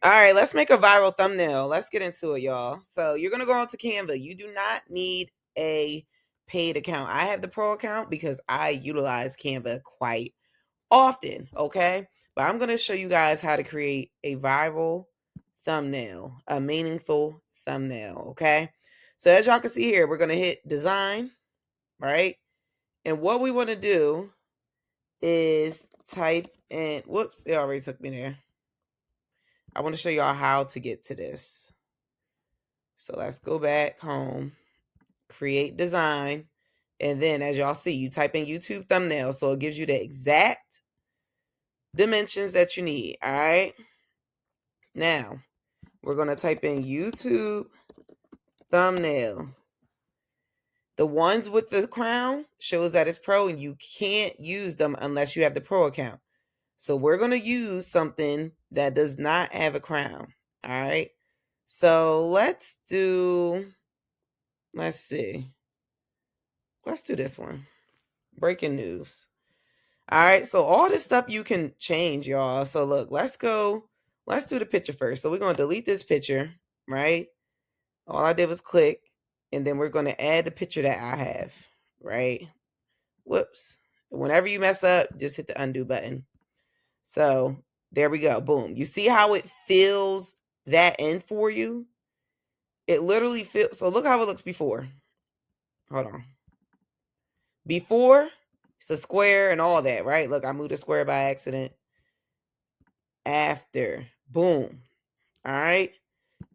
All right, let's make a viral thumbnail. Let's get into it, y'all. So you're going to go onto Canva. You do not need a paid account. I have the pro account because I utilize Canva quite often, okay? But I'm going to show you guys how to create a viral thumbnail, a meaningful thumbnail, okay? So as y'all can see here, we're going to hit design, right? And what we want to do is type in, whoops, it already took me there. I want to show y'all how to get to this. So let's go back home, create design. And then as y'all see, you type in YouTube thumbnail. So it gives you the exact dimensions that you need. All right. Now we're going to type in YouTube thumbnail. The ones with the crown shows that it's pro and you can't use them unless you have the pro account. So we're going to use something that does not have a crown. All right. So let's see. Let's do this one. Breaking news. All right. So all this stuff you can change, y'all. So look, let's do the picture first. So we're going to delete this picture, right? All I did was click, and then we're going to add the picture that I have, right? Whoops. Whenever you mess up, just hit the undo button. So there we go. Boom. You see how it fills that in for you? It literally fills. So look how it looks before. Hold on. Before, it's a square and all that, right? Look, I moved a square by accident. After, boom. All right.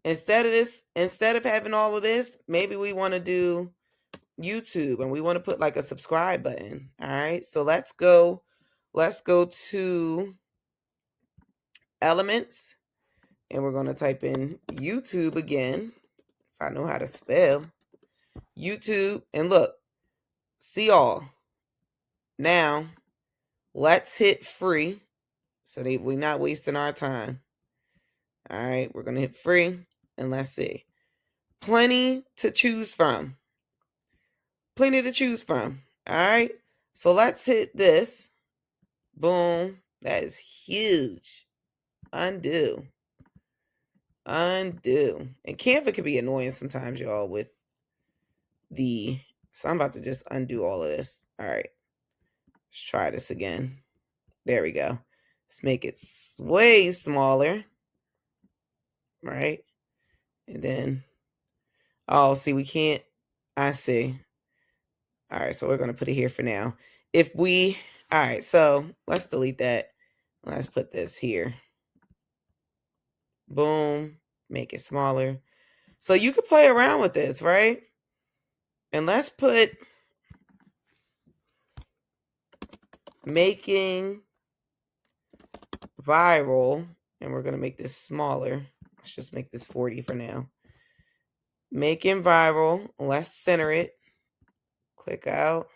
Instead of having all of this, maybe we want to do YouTube and we want to put like a subscribe button. All right. So let's go to elements and we're going to type in YouTube again. If I know how to spell YouTube, and look, see all. Now let's hit free so that we're not wasting our time. All right. We're going to hit free and let's see. Plenty to choose from. All right. So let's hit this. Boom. That is huge. Undo. And Canva can be annoying sometimes, y'all, with so I'm about to just undo all of this. All right. Let's try this again. There we go. Let's make it way smaller. Right. And then, oh, see, we can't. I see. All right. So we're going to put it here for now. All right. So let's delete that. Let's put this here. Boom. Make it smaller. So you could play around with this, right? And let's put making viral, and we're going to make this smaller. Let's just make this 40 for now. Making viral. Let's center it. Click out.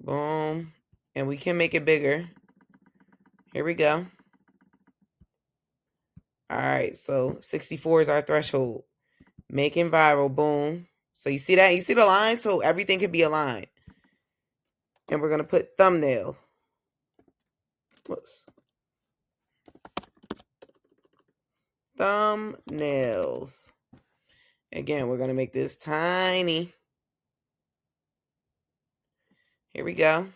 Boom. And we can make it bigger. Here we go. All right. So 64 is our threshold. Making viral. Boom. So you see that? You see the line? So everything can be aligned. And we're going to put thumbnail. Whoops. Thumbnails. Again, we're going to make this tiny. Here we go.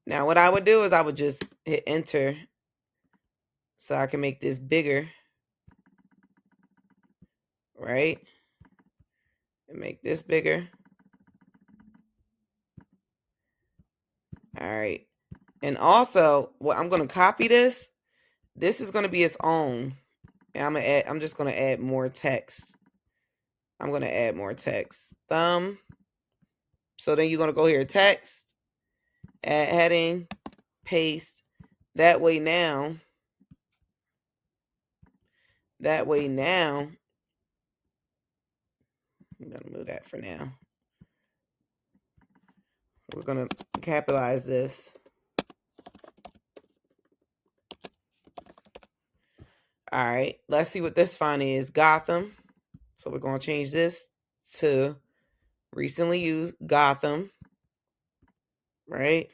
Now what I would do is I would just hit enter so I can make this bigger. Right? And make this bigger. All right. And also, I'm going to copy this. This is going to be its own. And I'm just going to add more text. I'm going to add more text. Thumb. So then you're going to go here, text, add heading, paste. That way now, I'm going to move that for now. We're going to capitalize this. All right, let's see what this font is. Gotham. So we're going to change this to recently used Gotham. Right?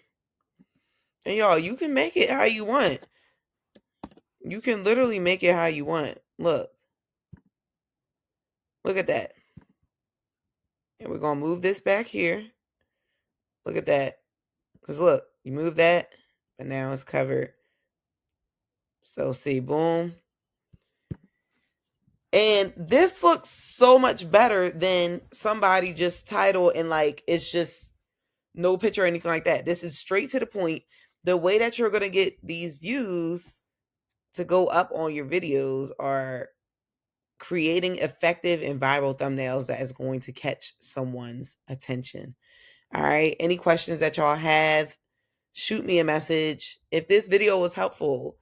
And y'all, you can make it how you want. You can literally make it how you want. Look. Look at that. And we're going to move this back here. Look at that. Because look, you move that, but now it's covered. So see, boom. And this looks so much better than somebody just title and like it's just no picture or anything like that. This is straight to the point. The way that you're going to get these views to go up on your videos are creating effective and viral thumbnails that is going to catch someone's attention. All right. Any questions that y'all have, shoot me a message. If this video was helpful,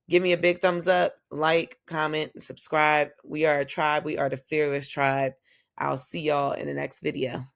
give me a big thumbs up, like, comment, subscribe. We are a tribe. We are the fearless tribe. I'll see y'all in the next video.